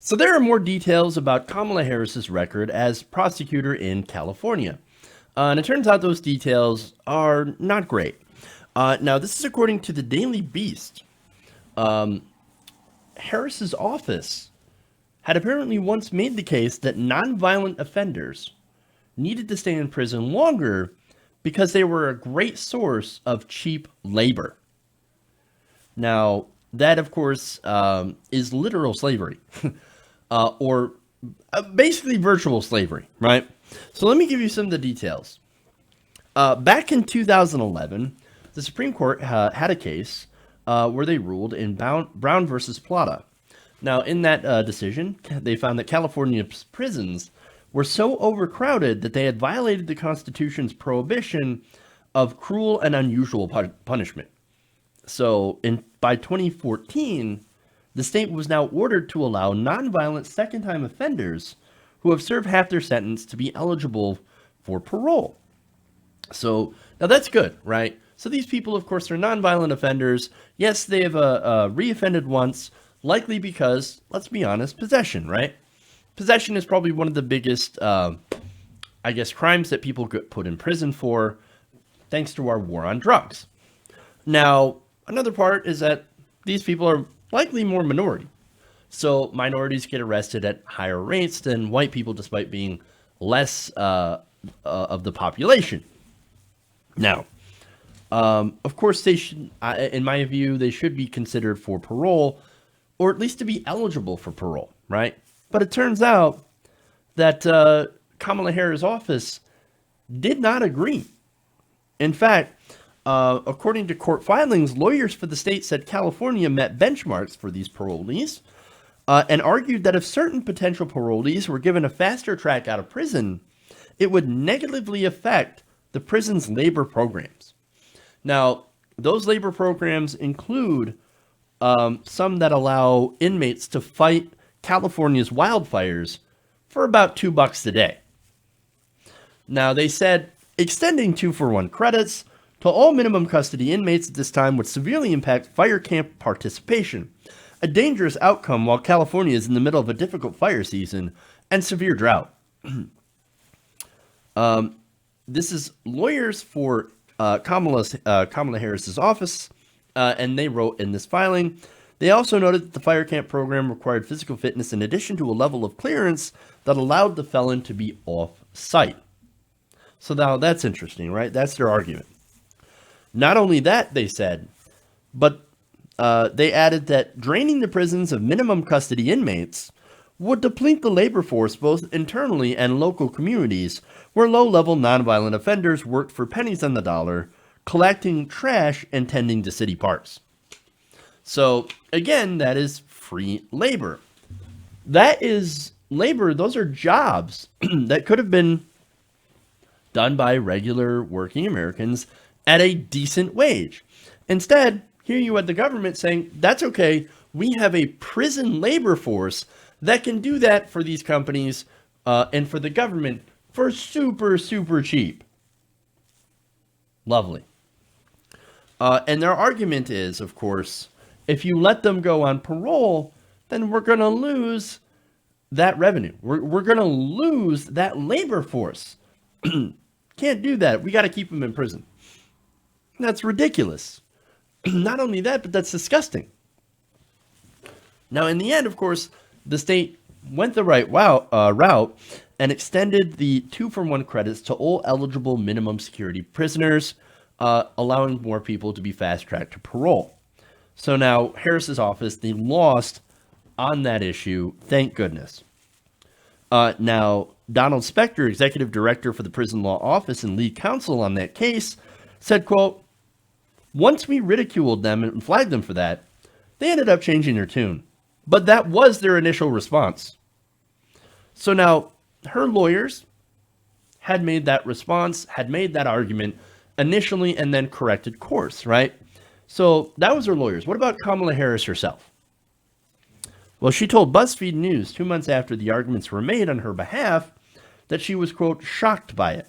So there are more details about Kamala Harris's record as prosecutor in California. And it turns out those details are not great. Now, this is according to the Daily Beast. Harris's office had apparently once made the case that nonviolent offenders needed to stay in prison longer because they were a great source of cheap labor. Now, that, of course, is literal slavery, or basically virtual slavery, right? So let me give you some of the details. Back in 2011, the Supreme Court had a case where they ruled in Brown versus Plata. Now, in that decision, they found that California's prisons were so overcrowded that they had violated the Constitution's prohibition of cruel and unusual punishment. So, by 2014, the state was now ordered to allow nonviolent second-time offenders who have served half their sentence to be eligible for parole. So, now that's good, right? So these people, of course, are nonviolent offenders. Yes, they have reoffended once, likely because, let's be honest, possession, right? Possession is probably one of the biggest, crimes that people get put in prison for, thanks to our war on drugs. Now, another part is that these people are likely more minority. So minorities get arrested at higher rates than white people, despite being less of the population. Now, of course, they should, in my view, they should be considered for parole, or at least to be eligible for parole, right? But it turns out that Kamala Harris' office did not agree. In fact, according to court filings, lawyers for the state said California met benchmarks for these parolees and argued that if certain potential parolees were given a faster track out of prison, it would negatively affect the prison's labor programs. Now, those labor programs include some that allow inmates to fight California's wildfires for about $2 a day. Now, they said extending 2-for-1 credits to all minimum custody inmates at this time would severely impact fire camp participation, a dangerous outcome while California is in the middle of a difficult fire season and severe drought. This is lawyers for Kamala Harris's office, and they wrote in this filing, they also noted that the fire camp program required physical fitness in addition to a level of clearance that allowed the felon to be off-site. So now that's interesting, right? That's their argument. Not only that, they said, but they added that draining the prisons of minimum custody inmates would deplete the labor force both internally and local communities where low-level nonviolent offenders worked for pennies on the dollar, collecting trash and tending to city parks. So, again, that is free labor. That is labor, those are jobs that could have been done by regular working Americans at a decent wage. Instead, here you had the government saying, that's okay, we have a prison labor force that can do that for these companies and for the government for super, super cheap. Lovely. And their argument is, of course, if you let them go on parole, then we're going to lose that revenue. We're going to lose that labor force. Can't do that. We got to keep them in prison. That's ridiculous. Not only that, but that's disgusting. Now, in the end, of course, the state went the right route and extended the 2-for-1 credits to all eligible minimum security prisoners, allowing more people to be fast-tracked to parole. So now, Harris's office, they lost on that issue, thank goodness. Now, Donald Spector, executive director for the Prison Law Office and lead counsel on that case, said, quote, once we ridiculed them and flagged them for that, they ended up changing their tune. But that was their initial response. So now, her lawyers had made that response, had made that argument initially, and then corrected course, right? So that was her lawyers. What about Kamala Harris herself? Well, she told BuzzFeed News 2 months after the arguments were made on her behalf that she was, quote, shocked by it,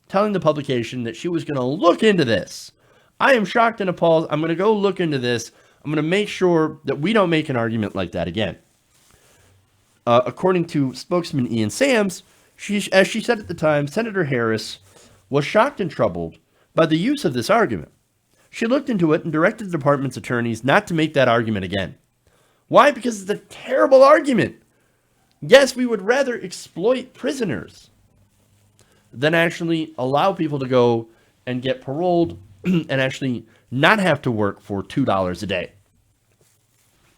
telling the publication that she was going to look into this. I am shocked and appalled. I'm going to go look into this. I'm going to make sure that we don't make an argument like that again. According to spokesman Ian Sams, as she said at the time, Senator Harris was shocked and troubled by the use of this argument. She looked into it and directed the department's attorneys not to make that argument again. Why? Because it's a terrible argument. Yes, we would rather exploit prisoners than actually allow people to go and get paroled and actually not have to work for $2 a day.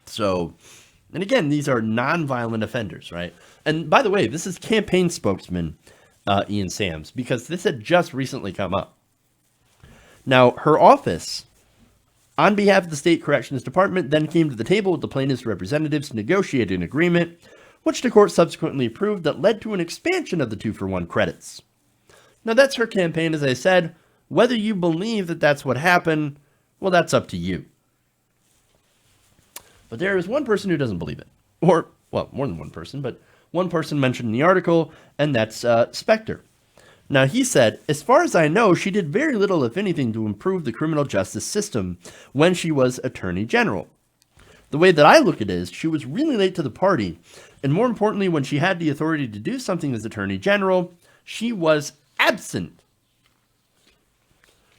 So, and again, these are non-violent offenders, right? And by the way, this is campaign spokesman Ian Sams, because this had just recently come up. Now, her office, on behalf of the State Corrections Department, then came to the table with the plaintiff's representatives to negotiate an agreement, which the court subsequently approved, that led to an expansion of the 2-for-1 credits. Now, that's her campaign, as I said. Whether you believe that that's what happened, well, that's up to you. But there is one person who doesn't believe it. Or, well, more than one person, but one person mentioned in the article, and that's Spector. Now, he said, as far as I know, she did very little, if anything, to improve the criminal justice system when she was Attorney General. The way that I look at it is, she was really late to the party, and more importantly, when she had the authority to do something as Attorney General, she was absent.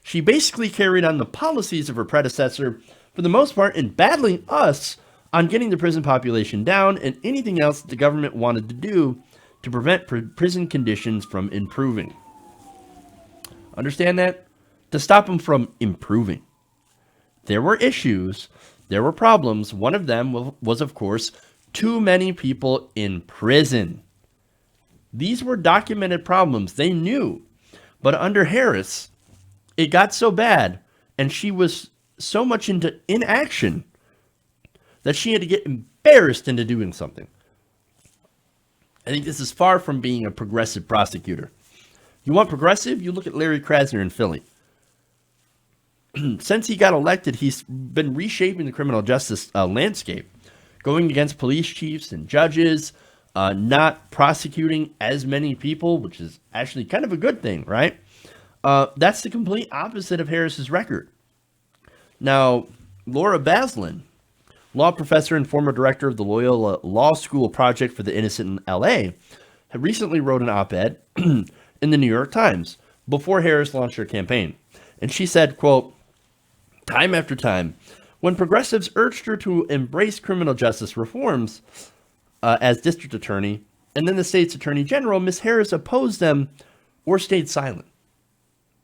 She basically carried on the policies of her predecessor, for the most part, in battling us on getting the prison population down and anything else that the government wanted to do to prevent prison conditions from improving. Understand that? To stop them from improving. There were issues, there were problems. One of them was, of course, too many people in prison. These were documented problems. They knew. But under Harris, it got so bad, and she was so much into inaction that she had to get embarrassed into doing something. I think this is far from being a progressive prosecutor. You want progressive? You look at Larry Krasner in Philly. Since he got elected, he's been reshaping the criminal justice landscape, going against police chiefs and judges, not prosecuting as many people, which is actually kind of a good thing, right? That's the complete opposite of Harris's record. Now, Laura Baslin, law professor and former director of the Loyola Law School Project for the Innocent in L.A., had recently wrote an op-ed in the New York Times before Harris launched her campaign. And she said, quote, time after time, when progressives urged her to embrace criminal justice reforms as district attorney and then the state's attorney general, Ms. Harris opposed them or stayed silent.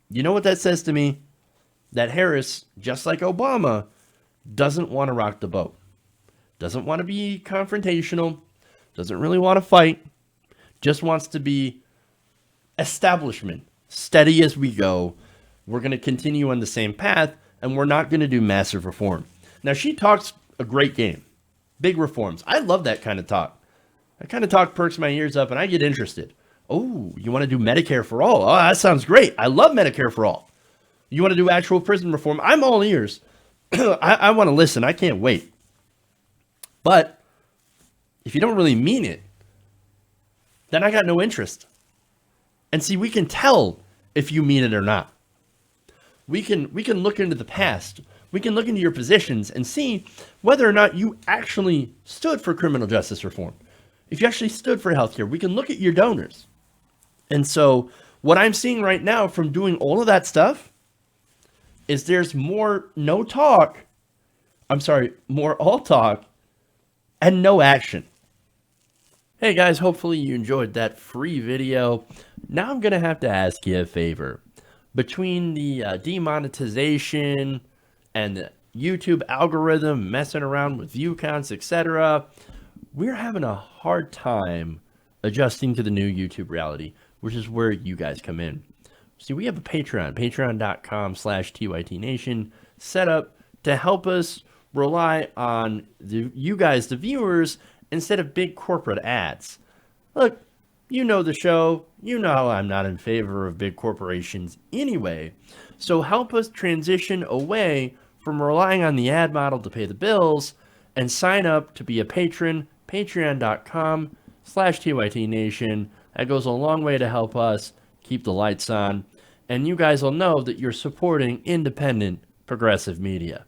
You know what that says to me? That Harris, just like Obama, doesn't want to rock the boat. Doesn't want to be confrontational. Doesn't really want to fight. Just wants to be establishment. Steady as we go. We're going to continue on the same path, and we're not going to do massive reform. Now, she talks a great game. Big reforms. I love that kind of talk. That kind of talk perks my ears up, and I get interested. Oh, you want to do Medicare for all? Oh, that sounds great. I love Medicare for all. You want to do actual prison reform? I'm all ears. I want to listen. I can't wait. But if you don't really mean it, then I got no interest. And see, we can tell if you mean it or not. We can look into the past. We can look into your positions and see whether or not you actually stood for criminal justice reform. If you actually stood for healthcare, we can look at your donors. And so what I'm seeing right now from doing all of that stuff is there's more all talk and no action. Hey guys, hopefully you enjoyed that free video. Now I'm going to have to ask you a favor. Between the demonetization and the YouTube algorithm messing around with view counts, etc., we're having a hard time adjusting to the new YouTube reality, which is where you guys come in. See, we have a Patreon, patreon.com/TYTNation, set up to help us rely on you guys, the viewers, instead of big corporate ads. Look, you know the show. You know I'm not in favor of big corporations anyway. So help us transition away from relying on the ad model to pay the bills and sign up to be a patron, patreon.com/TYTNation. That goes a long way to help us keep the lights on. And you guys will know that you're supporting independent progressive media.